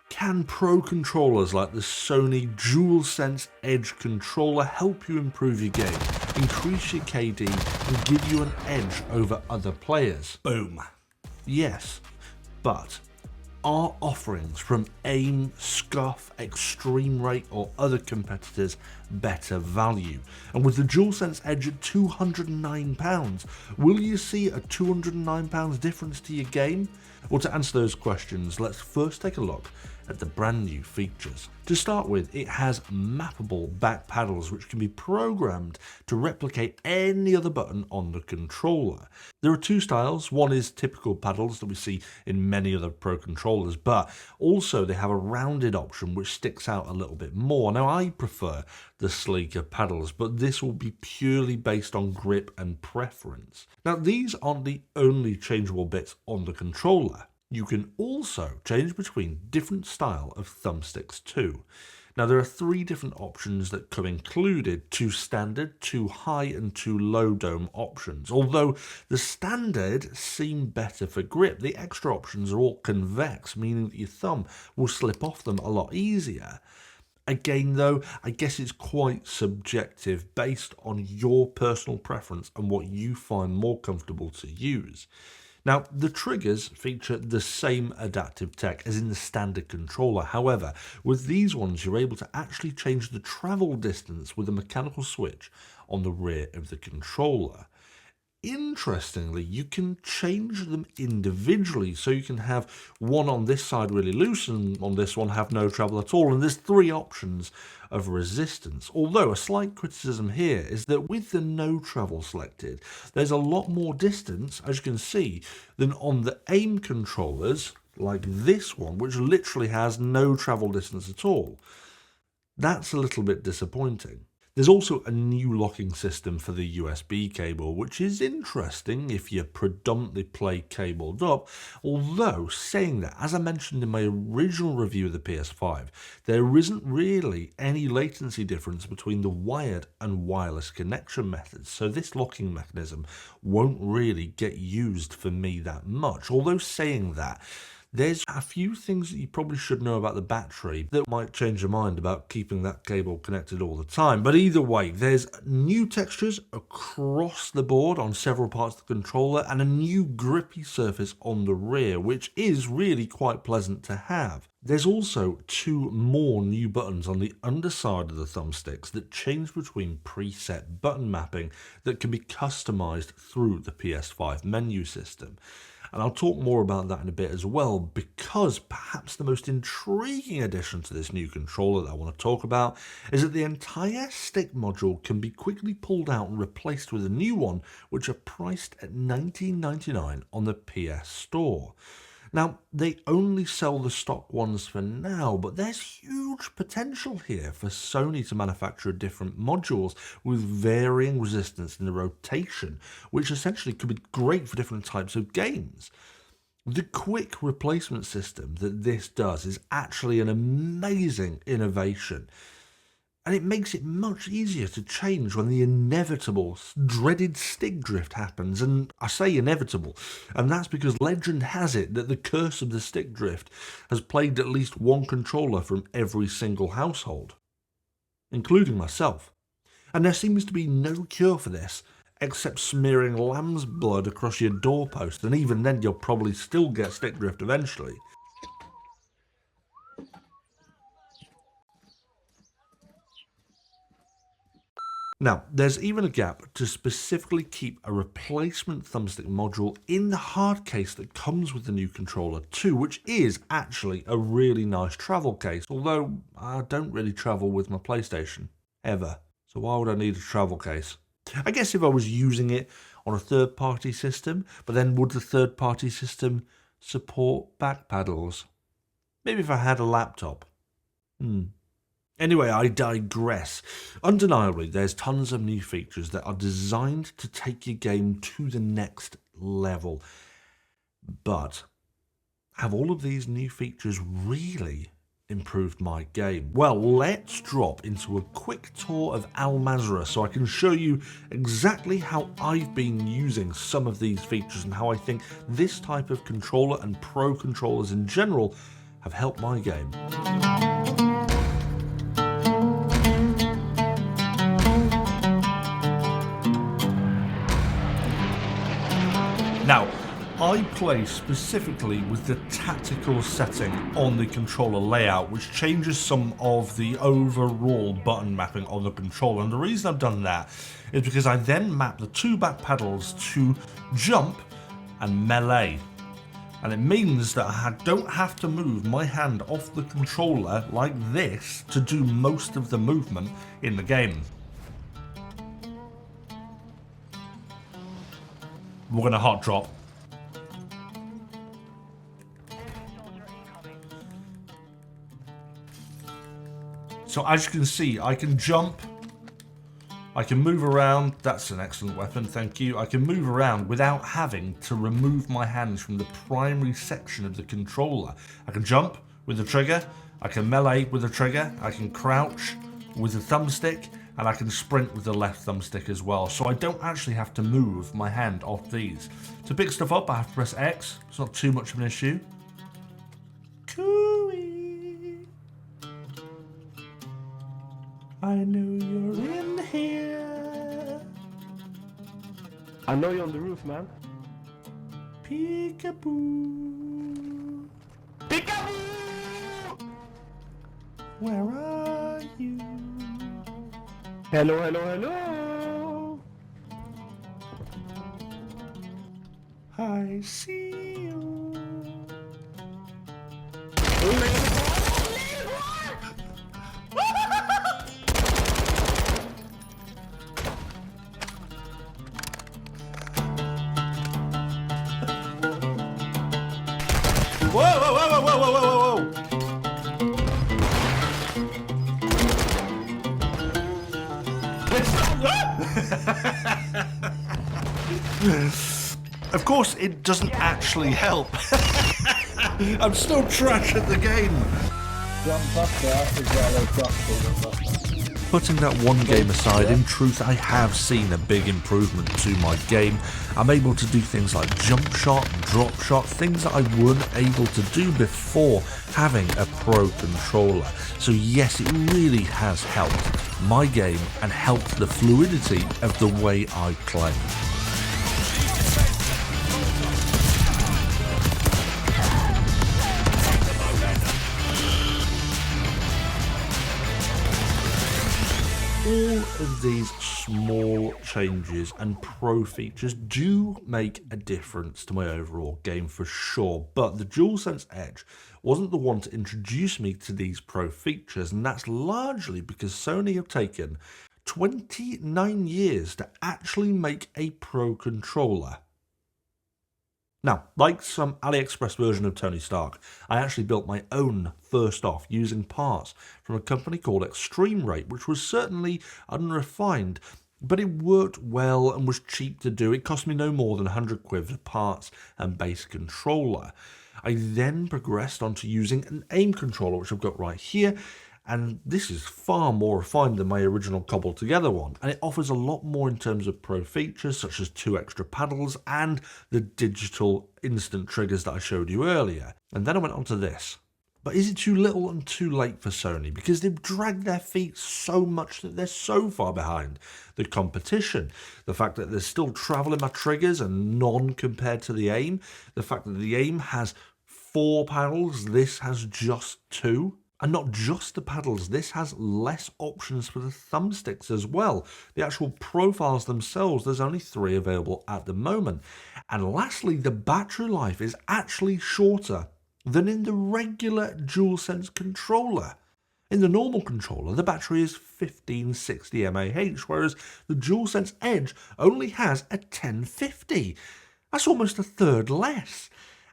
Can pro controllers like the Sony DualSense Edge controller help you improve your game, increase your KD, and give you an edge over other players? Boom. Yes, but are offerings from AIM, Scuff, Extreme Rate or other competitors better value? And with the DualSense Edge at £209, will you see a £209 difference to your game? Well, to answer those questions, let's first take a look at the brand new features. To start with, it has mappable back paddles which can be programmed to replicate any other button on the controller. There are two styles. One is typical paddles that we see in many other pro controllers, but also they have a rounded option which sticks out a little bit more. Now, I prefer the sleeker paddles, but this will be purely based on grip and preference. Now, these aren't the only changeable bits on the controller. You can also change between different style of thumbsticks too. Now, there are three different options that come included: two standard, two high and two low dome options. Although the standard seem better for grip, the extra options are all convex, meaning that your thumb will slip off them a lot easier. Again though, I guess it's quite subjective based on your personal preference and what you find more comfortable to use. Now, the triggers feature the same adaptive tech as in the standard controller. However, with these ones, you're able to actually change the travel distance with a mechanical switch on the rear of the controller. Interestingly, you can change them individually, so you can have one on this side really loose and on this one have no travel at all, and there's three options of resistance. Although a slight criticism here is that with the no travel selected, there's a lot more distance, as you can see, than on the AIM controllers, like this one, which literally has no travel distance at all. That's a little bit disappointing. There's also a new locking system for the USB cable, which is interesting if you predominantly play cabled up, although saying that, as I mentioned in my original review of the PS5, there isn't really any latency difference between the wired and wireless connection methods, so this locking mechanism won't really get used for me that much. Although saying that, there's a few things that you probably should know about the battery that might change your mind about keeping that cable connected all the time. But either way, there's new textures across the board on several parts of the controller and a new grippy surface on the rear, which is really quite pleasant to have. There's also two more new buttons on the underside of the thumbsticks that change between preset button mapping that can be customized through the PS5 menu system. And I'll talk more about that in a bit as well, because perhaps the most intriguing addition to this new controller that I want to talk about is that the entire stick module can be quickly pulled out and replaced with a new one, which are priced at $19.99 on the PS Store. Now, they only sell the stock ones for now, but there's huge potential here for Sony to manufacture different modules with varying resistance in the rotation, which essentially could be great for different types of games. The quick replacement system that this does is actually an amazing innovation. And it makes it much easier to change when the inevitable, dreaded stick drift happens. And I say inevitable, and that's because legend has it that the curse of the stick drift has plagued at least one controller from every single household, including myself. And there seems to be no cure for this, except smearing lamb's blood across your doorpost, and even then you'll probably still get stick drift eventually. Now, there's even a gap to specifically keep a replacement thumbstick module in the hard case that comes with the new controller too, which is actually a really nice travel case, although I don't really travel with my PlayStation, ever. So why would I need a travel case? I guess if I was using it on a third-party system, but then would the third-party system support back paddles? Maybe if I had a laptop. Anyway, I digress. Undeniably, there's tons of new features that are designed to take your game to the next level. But have all of these new features really improved my game? Well, let's drop into a quick tour of Al Mazrah so I can show you exactly how I've been using some of these features and how I think this type of controller and pro controllers in general have helped my game. Now, I play specifically with the tactical setting on the controller layout, which changes some of the overall button mapping on the controller. And the reason I've done that is because I then map the two back pedals to jump and melee. And it means that I don't have to move my hand off the controller like this to do most of the movement in the game. We're going to hot drop. So as you can see, I can jump, I can move around. That's an excellent weapon, thank you. I can move around without having to remove my hands from the primary section of the controller. I can jump with the trigger, I can melee with the trigger, I can crouch with the thumbstick, and I can sprint with the left thumbstick as well. So I don't actually have to move my hand off these. To pick stuff up, I have to press X. It's not too much of an issue. Cooey. I know you're in here. I know you're on the roof, man. Peekaboo. Peekaboo! Where are you? Hello, hello, hello! I see you. Whoa, whoa, whoa, whoa, whoa, whoa, whoa, Of course, it doesn't actually help. I'm still trash at the game. Putting that one game aside, in truth, I have seen a big improvement to my game. I'm able to do things like jump shot, drop shot, things that I weren't able to do before having a pro controller. So yes, it really has helped my game and helped the fluidity of the way I play. All of these small changes and pro features do make a difference to my overall game for sure, but the DualSense Edge wasn't the one to introduce me to these pro features, and that's largely because Sony have taken 29 years to actually make a pro controller. Now, like some AliExpress version of Tony Stark, I actually built my own first off using parts from a company called Extreme Rate, which was certainly unrefined, but it worked well and was cheap to do. It cost me no more than 100 quid for parts and base controller. I then progressed on to using an aim controller, which I've got right here, and this is far more refined than my original cobbled together one, and it offers a lot more in terms of pro features such as 2 extra paddles and the digital instant triggers that I showed you earlier. And then I went on to this. But is it too little and too late for Sony? Because they've dragged their feet so much that they're so far behind the competition. The fact that there's still travel in my triggers and none compared to the aim. The fact that the aim has 4 paddles, this has just 2. And not just the paddles, this has less options for the thumbsticks as well. The actual profiles themselves, there's only 3 available at the moment. And lastly, the battery life is actually shorter than in the regular DualSense controller. In the normal controller, the battery is 1560 mAh, whereas the DualSense Edge only has a 1050. That's almost a third less.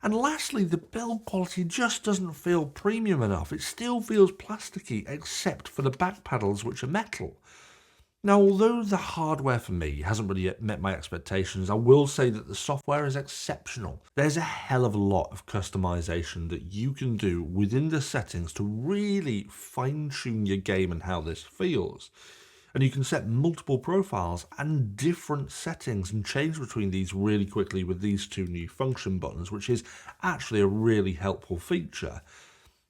And lastly, the build quality just doesn't feel premium enough. It still feels plasticky, except for the back paddles, which are metal. Now, although the hardware for me hasn't really yet met my expectations, I will say that the software is exceptional. There's a hell of a lot of customization that you can do within the settings to really fine-tune your game and how this feels. And you can set multiple profiles and different settings and change between these really quickly with these 2 new function buttons, which is actually a really helpful feature.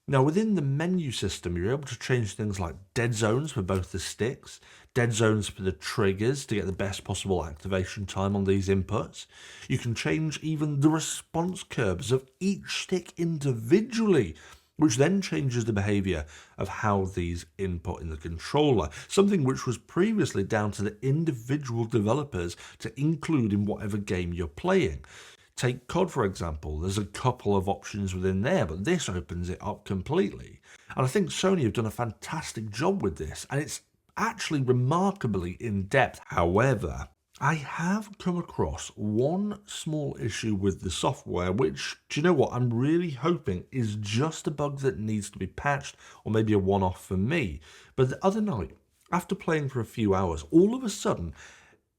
Now, within the menu system, you're able to change things like dead zones for both the sticks, dead zones for the triggers to get the best possible activation time on these inputs. You can change even the response curves of each stick individually, which then changes the behavior of how these input in the controller, something which was previously down to the individual developers to include in whatever game you're playing. Take COD, for example. There's a couple of options within there, but this opens it up completely. And I think Sony have done a fantastic job with this, and it's actually remarkably in-depth. However, I have come across one small issue with the software, which, do you know what, I'm really hoping is just a bug that needs to be patched, or maybe a one-off for me. But the other night, after playing for a few hours, all of a sudden,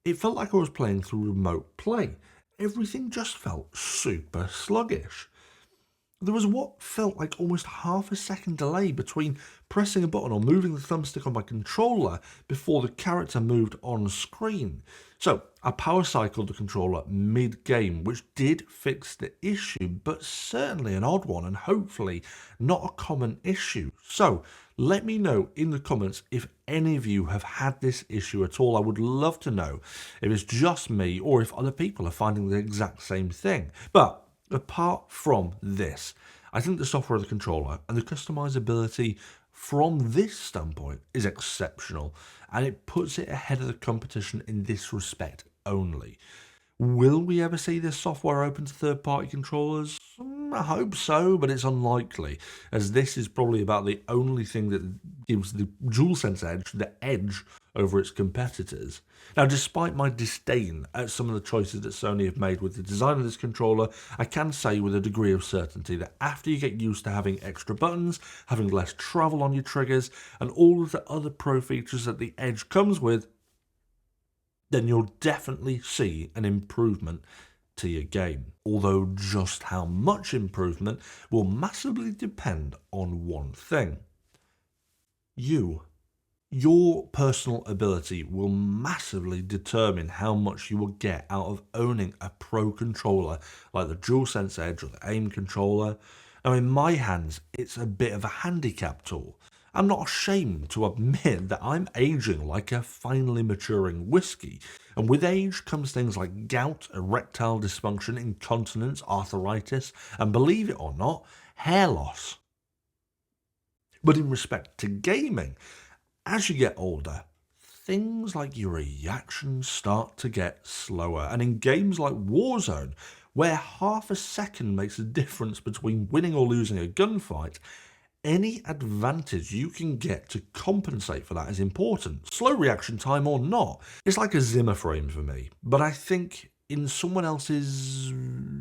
it felt like I was playing through remote play. Everything just felt super sluggish. There was what felt like almost half a second delay between pressing a button or moving the thumbstick on my controller before the character moved on screen. So I power cycled the controller mid-game, which did fix the issue, but certainly an odd one and hopefully not a common issue. So let me know in the comments if any of you have had this issue at all. I would love to know if it's just me or if other people are finding the exact same thing. But apart from this, I think the software of the controller and the customizability from this standpoint is exceptional, and it puts it ahead of the competition in this respect only. Will we ever see this software open to third-party controllers? I hope so, but it's unlikely, as this is probably about the only thing that gives the DualSense Edge the edge over its competitors. Now, despite my disdain at some of the choices that Sony have made with the design of this controller, I can say with a degree of certainty that after you get used to having extra buttons, having less travel on your triggers, and all of the other pro features that the Edge comes with, then you'll definitely see an improvement to your game. Although just how much improvement will massively depend on one thing. Your personal ability will massively determine how much you will get out of owning a pro controller like the DualSense Edge or the AIM controller. Now, in my hands, it's a bit of a handicap tool. I'm not ashamed to admit that I'm aging like a finely maturing whiskey, and with age comes things like gout, erectile dysfunction, incontinence, arthritis, and believe it or not, hair loss. But in respect to gaming, as you get older, things like your reactions start to get slower, and in games like Warzone, where half a second makes a difference between winning or losing a gunfight, any advantage you can get to compensate for that is important, slow reaction time or not. It's like a Zimmer frame for me, but I think in someone else's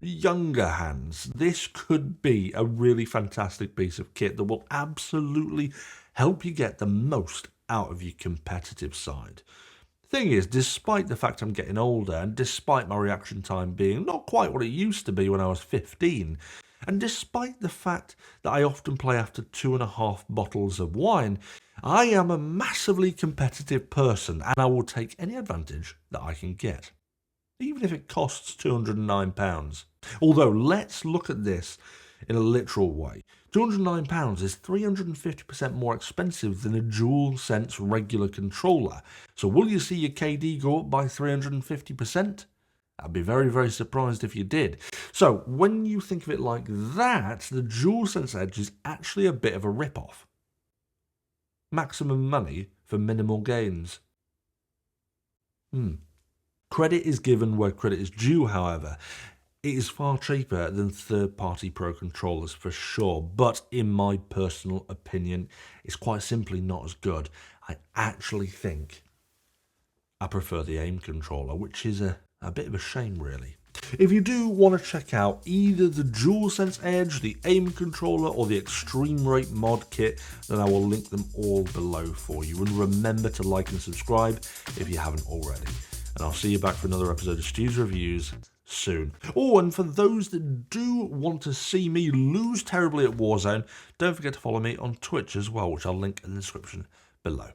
younger hands, this could be a really fantastic piece of kit that will absolutely help you get the most out of your competitive side. Thing is, despite the fact I'm getting older, and despite my reaction time being not quite what it used to be when I was 15, and despite the fact that I often play after 2.5 bottles of wine, I am a massively competitive person, and I will take any advantage that I can get, even if it costs £209. Although, let's look at this in a literal way. £209 is 350% more expensive than a DualSense regular controller. So will you see your KD go up by 350%? I'd be very, very surprised if you did. So when you think of it like that, the DualSense Edge is actually a bit of a rip-off. Maximum money for minimal gains. Credit is given where credit is due, however. It is far cheaper than third-party pro controllers for sure, but in my personal opinion, it's quite simply not as good. I actually think I prefer the AIM controller, which is a bit of a shame, really. If you do want to check out either the DualSense Edge, the AIM controller, or the Extreme Rate mod kit, then I will link them all below for you. And remember to like and subscribe if you haven't already. And I'll see you back for another episode of STU'S Reviews soon. Oh, and for those that do want to see me lose terribly at Warzone, don't forget to follow me on Twitch as well, which I'll link in the description below.